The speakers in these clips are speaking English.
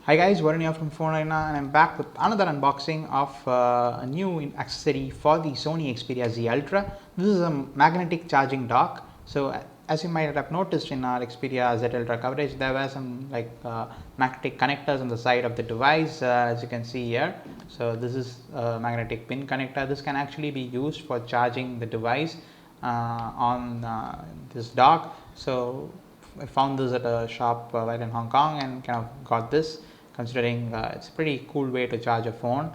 Hi guys, Varun here from Phone Arena, and I'm back with another unboxing of a new accessory for the Sony Xperia Z Ultra. This is a magnetic charging dock. So as you might have noticed in our Xperia Z Ultra coverage, there were some magnetic connectors on the side of the device, as you can see here. So this is a magnetic pin connector. This can actually be used for charging the device on this dock. So I found this at a shop while in Hong Kong and kind of got this, considering it's a pretty cool way to charge a phone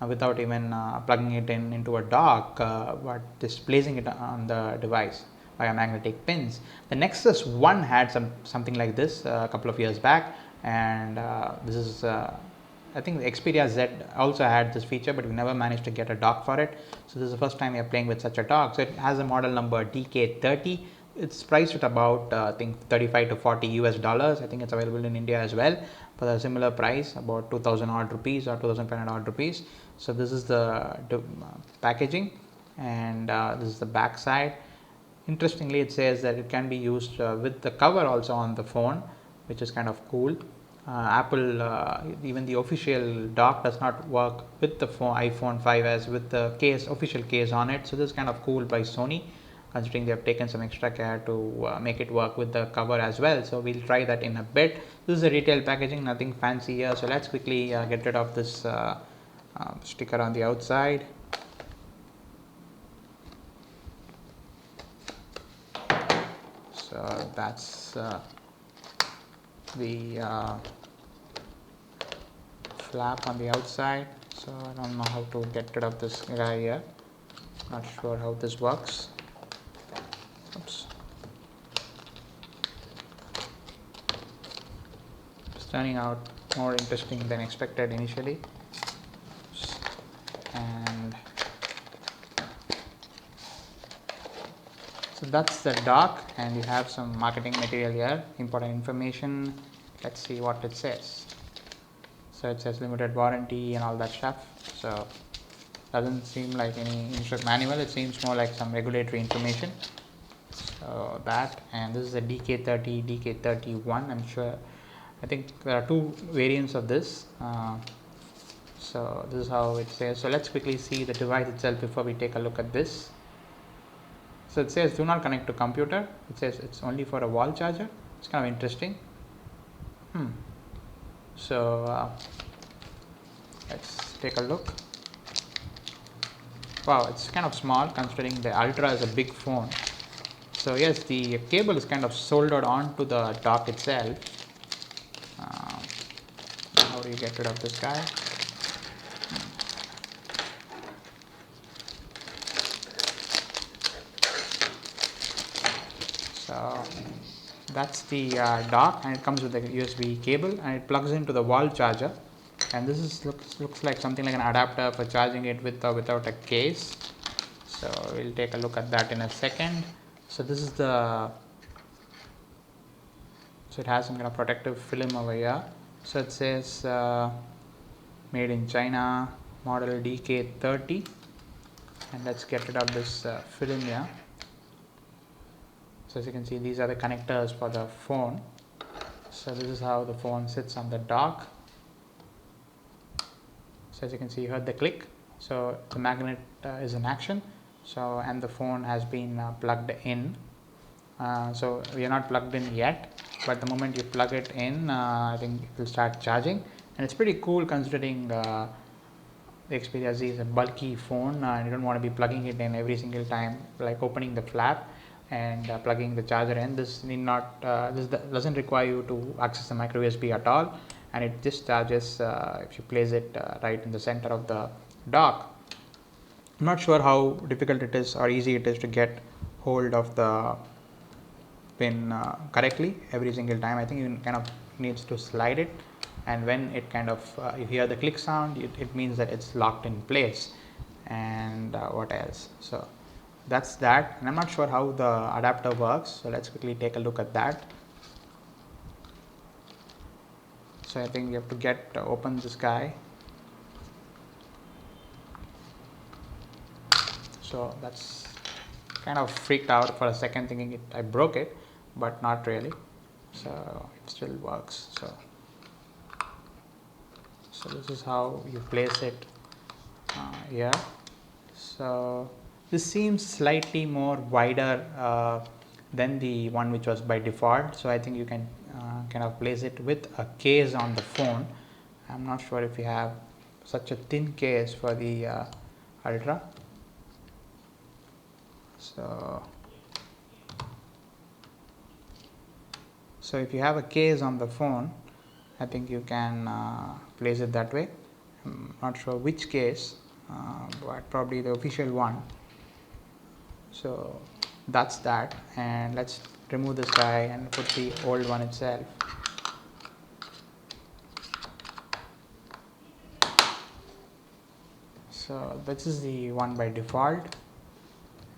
without even plugging it into a dock, but just placing it on the device via magnetic pins. The Nexus 1 had something like this a couple of years back, and this is I think the Xperia Z also had this feature, but we never managed to get a dock for it. So this is the first time we are playing with such a dock. So it has a model number DK30. It's priced at about I think 35 to 40 US dollars. I think it's available in India as well for a similar price, about 2000 odd rupees or 2500 odd rupees. So this is the packaging, and this is the back side. Interestingly, it says that it can be used with the cover also on the phone, which is kind of cool. Apple, even the official dock does not work with the iPhone 5s with the official case on it. So this is kind of cool by Sony, considering they have taken some extra care to make it work with the cover as well. So we'll try that in a bit. This is a retail packaging, nothing fancy here. So let's quickly get rid of this sticker on the outside. So that's the flap on the outside. So I don't know how to get rid of this guy here. Not sure how this works. Oops. It's turning out more interesting than expected initially. And so that's the dock, and you have some marketing material here, important information. Let's see what it says. So it says limited warranty and all that stuff. So doesn't seem like any instruction manual. It seems more like some regulatory information. So that, and this is a DK30, DK31. I'm sure. I think there are two variants of this. So this is how it says. So let's quickly see the device itself before we take a look at this. So it says do not connect to computer. It says it's only for a wall charger. It's kind of interesting. So let's take a look. Wow, it's kind of small considering the Ultra is a big phone. So yes, the cable is kind of soldered onto the dock itself. How do you get rid of this guy? So that's the dock, and it comes with a USB cable, and it plugs into the wall charger. And this is looks like something like an adapter for charging it with or without a case. So we'll take a look at that in a second. So this is so it has some kind of protective film over here. So it says made in China, model DK30. And let's get rid of this film here. So as you can see, these are the connectors for the phone. So this is how the phone sits on the dock. So as you can see, you heard the click. So the magnet is in action. So and the phone has been plugged in. So we are not plugged in yet, but the moment you plug it in, I think it will start charging. And it's pretty cool considering the Xperia Z is a bulky phone, and you don't want to be plugging it in every single time, like opening the flap and plugging the charger in. This need not this doesn't require you to access the micro USB at all, and it just charges if you place it right in the center of the dock. I'm not sure how difficult it is or easy it is to get hold of the pin correctly every single time. I think you kind of needs to slide it, and when it kind of you hear the click sound, it means that it's locked in place. And what else? So that's that, and I'm not sure how the adapter works, so let's quickly take a look at that. So I think you have to open this guy. So that's kind of freaked out for a second, thinking I broke it, but not really. So it still works. So So this is how you place it here. So this seems slightly more wider than the one which was by default, so I think you can kind of place it with a case on the phone. I'm not sure if you have such a thin case for the Ultra. So if you have a case on the phone, I think you can place it that way. I'm not sure which case, but probably the official one. So that's that, and let's remove this guy and put the old one itself. So this is the one by default,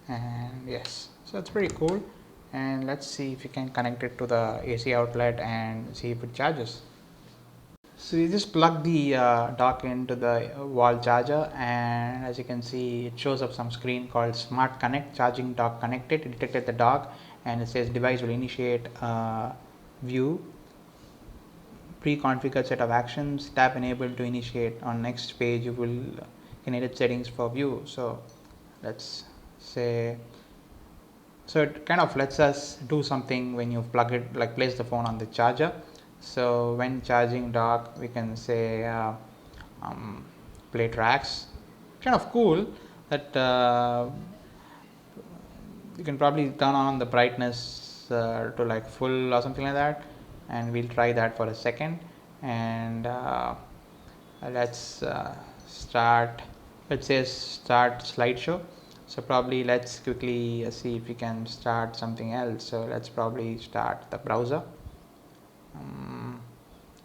and yes, so it's pretty cool. And let's see if you can connect it to the AC outlet and see if it charges. So you just plug the dock into the wall charger, and as you can see, it shows up some screen called Smart Connect Charging Dock Connected. It detected the dock, and it says device will initiate view pre-configured set of actions. Tap enable to initiate. On next page you can edit settings for view. So let's say, so it kind of lets us do something when you plug it, like place the phone on the charger. So when charging dock, we can say play tracks. Kind of cool that you can probably turn on the brightness to like full or something like that, and we'll try that for a second. And let's start. It says start slideshow, so probably let's quickly see if we can start something else. So let's probably start the browser,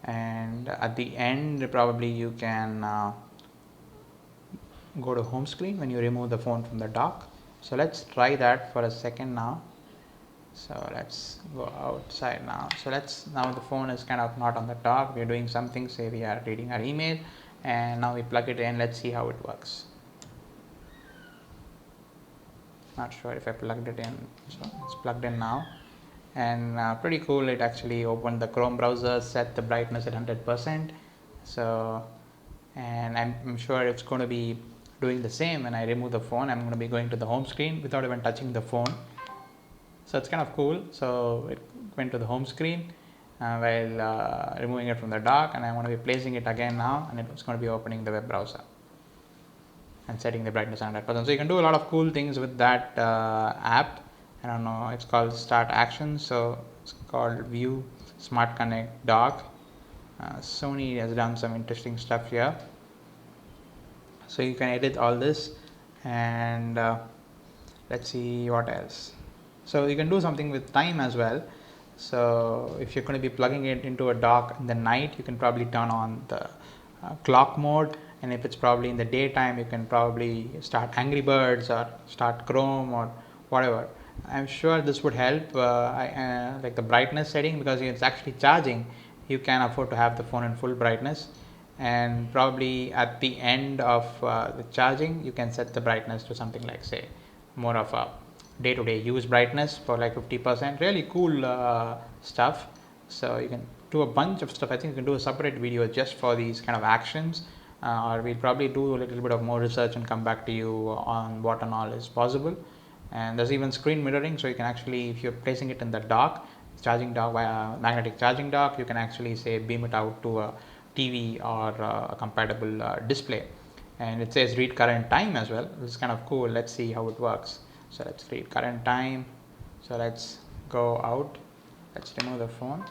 and at the end probably you can go to home screen when you remove the phone from the dock. So let's try that for a second now. So let's go outside now. So now the phone is kind of not on the dock, we are doing something, say we are reading our email, and now we plug it in. Let's see how it works. Not sure if I plugged it in. So it's plugged in now, and pretty cool. It actually opened the Chrome browser, set the brightness at 100%. So, and I'm sure it's going to be doing the same when I remove the phone. I'm going to be going to the home screen without even touching the phone. So it's kind of cool. So it went to the home screen while removing it from the dock, and I want to be placing it again now, and it's going to be opening the web browser and setting the brightness 100%. So you can do a lot of cool things with that app. I don't know, it's called Start Actions. So it's called View Smart Connect Dock. Sony has done some interesting stuff here. So you can edit all this, and let's see what else. So you can do something with time as well. So if you're going to be plugging it into a dock in the night, you can probably turn on the clock mode, and if it's probably in the daytime, you can probably start Angry Birds or start Chrome or whatever. I'm sure this would help like the brightness setting, because it's actually charging. You can afford to have the phone in full brightness, and probably at the end of the charging, you can set the brightness to something like, say, more of a day-to-day use brightness for like 50%. Really cool stuff. So you can do a bunch of stuff. I think you can do a separate video just for these kind of actions, or we'll probably do a little bit of more research and come back to you on what and all is possible. And there's even screen mirroring, so you can actually, if you're placing it in the dock, charging dock via magnetic charging dock, you can actually say beam it out to a TV or a compatible display. And it says read current time as well. This is kind of cool. Let's see how it works. So let's read current time. So let's go out. Let's remove the phone.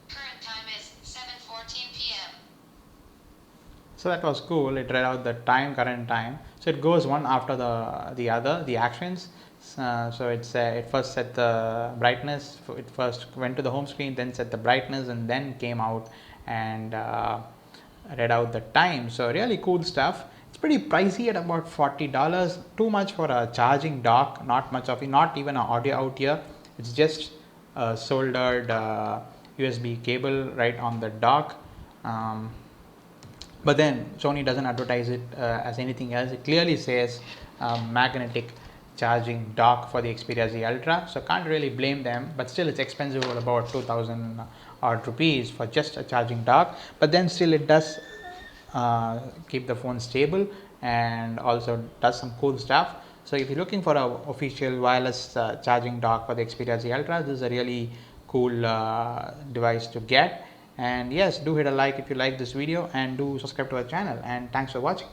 Current time is 7:14 p.m. So that was cool. It read out the time, current time. So it goes one after the other, the actions. So it first set the brightness. It first went to the home screen, then set the brightness, and then came out and read out the time. So really cool stuff. It's pretty pricey at about $40. Too much for a charging dock. Not much of it. Not even an audio out here. It's just a soldered USB cable right on the dock. But then Sony doesn't advertise it as anything else. It clearly says magnetic charging dock for the Xperia Z Ultra. So can't really blame them. But still, it's expensive at about $2,000 odd rupees for just a charging dock, but then still it does keep the phone stable and also does some cool stuff. So if you're looking for an official wireless charging dock for the Xperia Z Ultra, this is a really cool device to get. And yes, do hit a like if you like this video, and do subscribe to our channel, and thanks for watching.